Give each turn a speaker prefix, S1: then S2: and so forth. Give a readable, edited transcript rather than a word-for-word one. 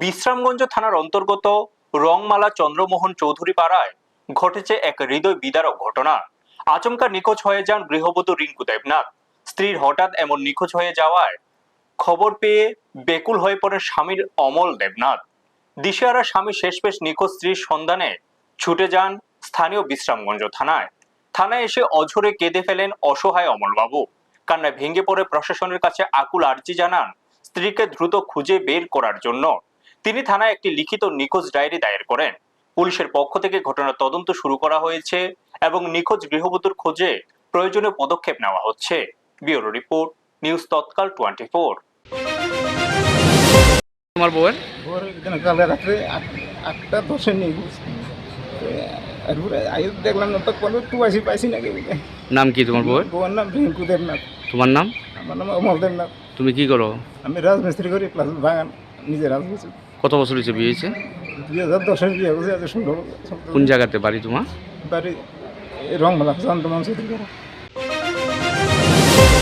S1: বিশ্রামগঞ্জ থানার অন্তর্গত রংমালা চন্দ্রমোহন চৌধুরী পাড়ায় ঘটেছে এক হৃদয় বিদারক ঘটনা। আচমকা নিখোঁজ হয়ে যান গৃহবধূ রিঙ্কু দেবনাথ। স্ত্রীর হঠাৎ এমন নিখোঁজ হয়ে যাওয়ায় খবর পেয়ে বেকুল হয়ে পড়েন স্বামীর অমল দেবনাথ। দিশেহারা স্বামী শেষমেশ নিখোঁজ স্ত্রীর সন্ধানে ছুটে যান স্থানীয় বিশ্রামগঞ্জ থানায়। থানায় এসে অঝরে কেঁদে ফেলেন অসহায় অমলবাবু। কান্নায় ভেঙে পড়ে প্রশাসনের কাছে আকুল আর্জি জানান স্ত্রীকে দ্রুত খুঁজে বের করার জন্য। তিনি থানায় একটি লিখিত নিখোঁজ ডায়েরি দায়ের করেন। পুলিশের পক্ষ থেকে ঘটনার তদন্ত শুরু করা হয়েছে এবং নিখোঁজ গৃহবধূর খোঁজে প্রয়োজনীয় পদক্ষেপ নেওয়া হচ্ছে। ব্যুরো রিপোর্ট, নিউজ তৎকাল 24।
S2: তোমার বউয়ের
S3: কাল রাত্রে 8:10 নিখোঁজ। এরপরে আই দেখলাম না তো কোনো টুয়াশি পাইছি নাকি।
S2: নাম কি তোমার বউয়ের?
S3: বউয়ের নাম রিঙ্কু দেবনাথ।
S2: তোমার নাম?
S3: আমার নাম অমল দেবনাথ।
S2: তুমি কি করো?
S3: আমি রাজমিস্ত্রি করি, প্লাস বাগান নিজে রাজমিস্ত্রি।
S2: কত বছর হয়েছে বিয়ে হয়েছে?
S3: 2010 বিয়ে হয়েছে। আজ 16
S2: কোন জায়গাতে বাড়ি তোমার?
S3: বাড়ি রংমালা চন্দ্রমোহন চৌধুরী।